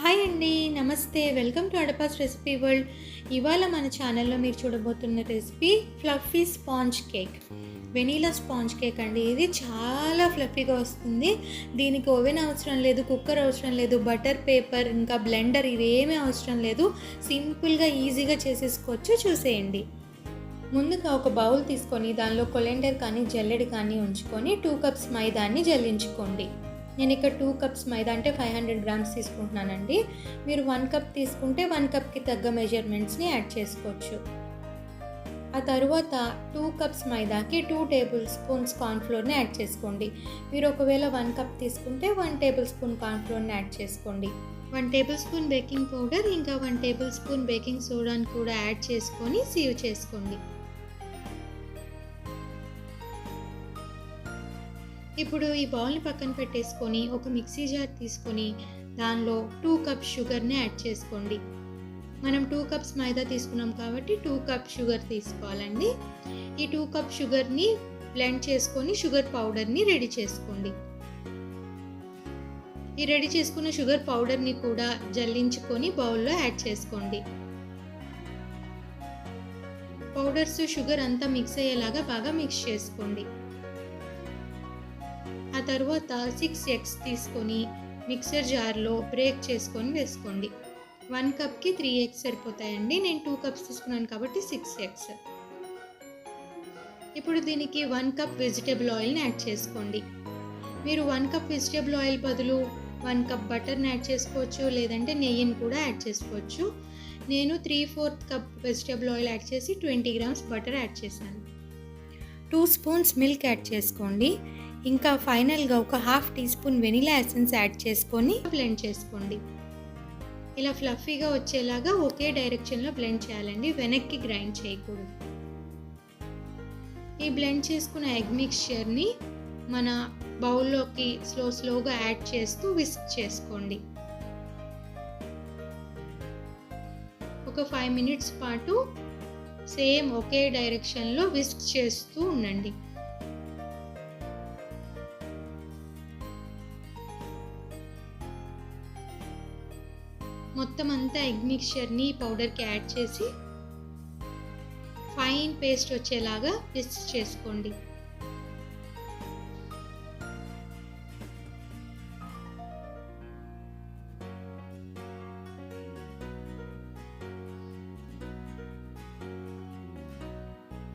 Hi అండి, నమస్తే. Welcome to అడపాస్ రెసిపీ వరల్డ్. ఇవాళ మన ఛానల్లో మీరు చూడబోతున్న recipe fluffy sponge cake, vanilla sponge cake అండి. ఇది చాలా ఫ్లఫీగా వస్తుంది. దీనికి ఓవెన్ అవసరం లేదు, కుక్కర్ అవసరం లేదు, బటర్ పేపర్ ఇంకా బ్లెండర్ ఇవేమీ అవసరం లేదు. సింపుల్గా ఈజీగా చేసేసుకోవచ్చు. చూసేయండి. ముందుగా ఒక బౌల్ తీసుకొని దానిలో కొలెండర్ కానీ జల్లెడ కానీ ఉంచుకొని 2 కప్స్ మైదాన్ని జల్లించుకోండి. నేను ఇక్కడ 2 కప్స్ మైదా అంటే 500 గ్రామ్స్ తీసుకుంటున్నానండి. మీరు 1 కప్ తీసుకుంటే 1 కప్కి తగ్గ మెజర్మెంట్స్ని యాడ్ చేసుకోవచ్చు. ఆ తర్వాత 2 కప్స్ మైదాకి 2 టేబుల్ స్పూన్స్ కార్న్ఫ్లోర్ని యాడ్ చేసుకోండి. మీరు ఒకవేళ 1 కప్ తీసుకుంటే 1 టేబుల్ స్పూన్ కార్న్ఫ్లోర్ని యాడ్ చేసుకోండి. 1 టేబుల్ స్పూన్ బేకింగ్ పౌడర్ ఇంకా 1 టేబుల్ స్పూన్ బేకింగ్ సోడాని కూడా యాడ్ చేసుకొని సీవ్ చేసుకోండి. ఇప్పుడు ఈ బౌల్ని పక్కన పెట్టేసుకొని ఒక మిక్సీ జార్ తీసుకొని దానిలో 2 కప్స్ షుగర్ని యాడ్ చేసుకోండి. మనం 2 కప్స్ మైదా తీసుకున్నాం కాబట్టి 2 కప్ షుగర్ తీసుకోవాలండి. ఈ 2 కప్ షుగర్ని బ్లెండ్ చేసుకొని షుగర్ పౌడర్ని రెడీ చేసుకోండి. ఈ రెడీ చేసుకున్న షుగర్ పౌడర్ని కూడా జల్లించుకొని బౌల్లో యాడ్ చేసుకోండి. పౌడర్స్ షుగర్ అంతా మిక్స్ అయ్యేలాగా బాగా మిక్స్ చేసుకోండి. ఆ తర్వాత 6 ఎగ్స్ తీసుకొని మిక్సర్ జార్లో బ్రేక్ చేసుకొని వేసుకోండి. 1 కప్కి 3 ఎగ్స్ సరిపోతాయండి. నేను 2 కప్స్ తీసుకున్నాను కాబట్టి 6 ఎగ్స్. ఇప్పుడు దీనికి 1 కప్ వెజిటేబుల్ ఆయిల్ని యాడ్ చేసుకోండి. మీరు 1 కప్ వెజిటేబుల్ ఆయిల్ బదులు 1 కప్ బటర్ని యాడ్ చేసుకోవచ్చు, లేదంటే నెయ్యిని కూడా యాడ్ చేసుకోవచ్చు. నేను 3/4 కప్ వెజిటేబుల్ ఆయిల్ యాడ్ చేసి 20 గ్రామ్స్ బటర్ యాడ్ చేశాను. 2 స్పూన్స్ మిల్క్ యాడ్ చేసుకోండి. ఇంకా ఫైనల్గా ఒక 1/2 tea spoon vanilla essence add చేసుకొని బ్లెండ్ చేసుకోండి. ఇలా ఫ్లఫీగా వచ్చేలాగా ఒకే డైరెక్షన్లో బ్లెండ్ చేయాలండి, వెనక్కి గ్రైండ్ చేయకూడదు. ఈ బ్లెండ్ చేసుకున్న ఎగ్ మిక్స్చర్ని మన బౌల్లోకి స్లోగా యాడ్ చేస్తూ విస్క్ చేసుకోండి. ఒక 5 మినిట్స్ పాటు సేమ్ ఒకే డైరెక్షన్లో విస్క్ చేస్తూ ఉండండి. మొత్తం అంతా ఎగ్ మిక్స్చర్ని పౌడర్కి యాడ్ చేసి ఫైన్ పేస్ట్ వచ్చేలాగా విస్క్ చేసుకోండి.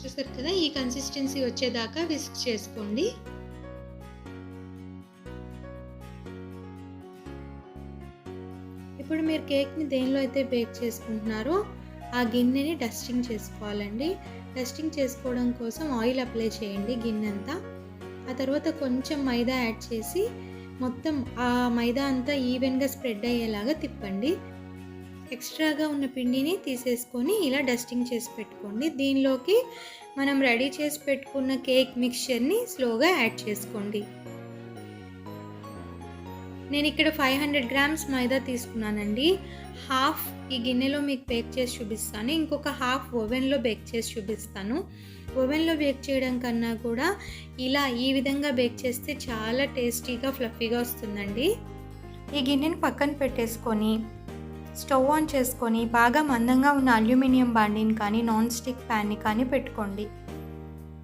చూసారు కదా, ఈ కన్సిస్టెన్సీ వచ్చేదాకా విస్క్ చేసుకోండి. ఇప్పుడు మీరు కేక్ని దేనిలో అయితే బేక్ చేసుకుంటున్నారో ఆ గిన్నెని డస్టింగ్ చేసుకోవాలండి. డస్టింగ్ చేసుకోవడం కోసం ఆయిల్ అప్లై చేయండి గిన్నెంతా. ఆ తర్వాత కొంచెం మైదా యాడ్ చేసి మొత్తం ఆ మైదా అంతా ఈవెన్గా స్ప్రెడ్ అయ్యేలాగా తిప్పండి. ఎక్స్ట్రాగా ఉన్న పిండిని తీసేసుకొని ఇలా డస్టింగ్ చేసి పెట్టుకోండి. దీనిలోకి మనం రెడీ చేసి పెట్టుకున్న కేక్ మిక్స్చర్ని స్లోగా యాడ్ చేసుకోండి. నేను ఇక్కడ 500 గ్రామ్స్ మైదా తీసుకున్నానండి. హాఫ్ ఈ గిన్నెలో మీకు బేక్ చేసి చూపిస్తాను, ఇంకొక హాఫ్ ఓవెన్లో బేక్ చేసి చూపిస్తాను. ఓవెన్లో బేక్ చేయడం కన్నా కూడా ఇలా ఈ విధంగా బేక్ చేస్తే చాలా టేస్టీగా ఫ్లఫీగా వస్తుందండి. ఈ గిన్నెని పక్కన పెట్టేసుకొని స్టవ్ ఆన్ చేసుకొని బాగా మందంగా ఉన్న అల్యూమినియం బాండీని కానీ నాన్ స్టిక్ ప్యాన్ని కానీ పెట్టుకోండి.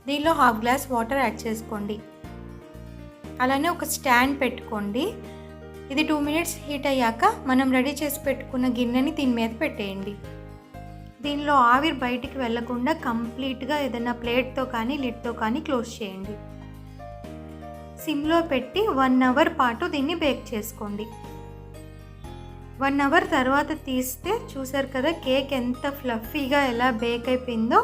దీనిలో 1/2 గ్లాస్ వాటర్ యాడ్ చేసుకోండి. అలానే ఒక స్టాండ్ పెట్టుకోండి. ఇది 2 మినిట్స్ హీట్ అయ్యాక మనం రెడీ చేసి పెట్టుకున్న గిన్నెని దీని మీద పెట్టేయండి. దీనిలో ఆవిరి బయటికి వెళ్లకుండా కంప్లీట్గా ఏదైనా ప్లేట్తో కానీ లిడ్తో కానీ క్లోజ్ చేయండి. సిమ్లో పెట్టి 1 అవర్ పాటు దీన్ని బేక్ చేసుకోండి. 1 అవర్ తర్వాత తీస్తే చూసారు కదా కేక్ ఎంత ఫ్లఫీగా ఎలా బేక్ అయిపోయిందో.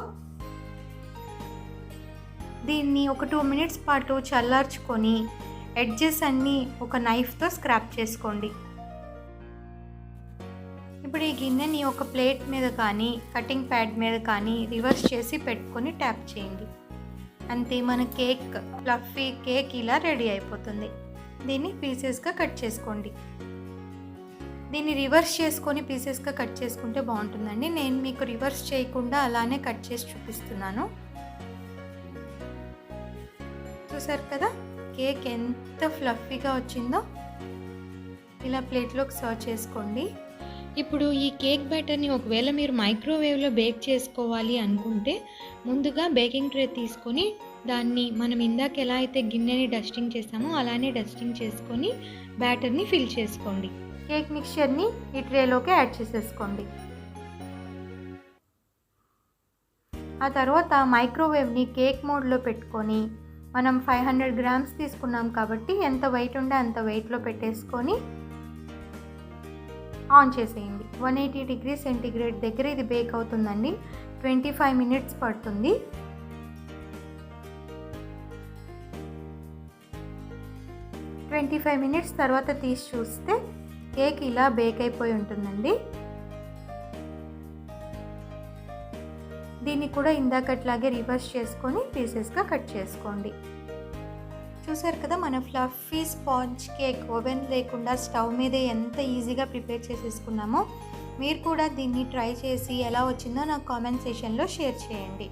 దీన్ని ఒక 2 మినిట్స్ పాటు చల్లార్చుకొని ఎడ్జెస్ అన్నీ ఒక నైఫ్తో స్క్రాప్ చేసుకోండి. ఇప్పుడు ఈ గిన్నెని ఒక ప్లేట్ మీద కానీ కటింగ్ ప్యాడ్ మీద కానీ రివర్స్ చేసి పెట్టుకొని ట్యాప్ చేయండి. అంతే, మన కేక్ ఫ్లఫీ కేక్ ఇలా రెడీ అయిపోతుంది. దీన్ని పీసెస్గా కట్ చేసుకోండి. దీన్ని రివర్స్ చేసుకొని పీసెస్గా కట్ చేసుకుంటే బాగుంటుందండి. నేను మీకు రివర్స్ చేయకుండా అలానే కట్ చేసి చూపిస్తున్నాను. చూసారు కదా, కేక్ ఎంత ఫ్లఫీగా వచ్చిందో. ఇలా ప్లేట్లోకి సర్వ్ చేసుకోండి. ఇప్పుడు ఈ కేక్ బ్యాటర్ని ఒకవేళ మీరు మైక్రోవేవ్లో బేక్ చేసుకోవాలి అనుకుంటే ముందుగా బేకింగ్ ట్రే తీసుకొని దాన్ని మనం ఇందాక ఎలా అయితే గిన్నెని డస్టింగ్ చేసామో అలానే డస్టింగ్ చేసుకొని బ్యాటర్ని ఫిల్ చేసుకోండి. కేక్ మిక్చర్ని ఈ ట్రేలోకి యాడ్ చేసేసుకోండి. ఆ తర్వాత మైక్రోవేవ్ని కేక్ మోడ్లో పెట్టుకొని మనం 500 గ్రామ్స్ తీసుకున్నాం కాబట్టి ఎంత వెయిట్ ఉంటే అంత వెయిట్లో పెట్టేసుకొని ఆన్ చేసేయండి. 180 డిగ్రీ సెంటీగ్రేడ్ దగ్గర ఇది బేక్ అవుతుందండి. 25 మినిట్స్ పడుతుంది. మినిట్స్ తర్వాత తీసి చూస్తే కేక్ ఇలా బేక్ అయిపోయి ఉంటుందండి. దీన్ని కూడా ఇందాకట్లాగే రివర్స్ చేసుకొని పీసెస్గా కట్ చేసుకోండి. చూసారు కదా మన ఫ్లఫీ స్పాంజ్ కేక్ ఓవెన్ లేకుండా స్టవ్ మీదే ఎంత ఈజీగా ప్రిపేర్ చేసేసుకున్నామో. మీరు కూడా దీన్ని ట్రై చేసి ఎలా వచ్చిందో నాకు కామెంట్ సెక్షన్లో షేర్ చేయండి.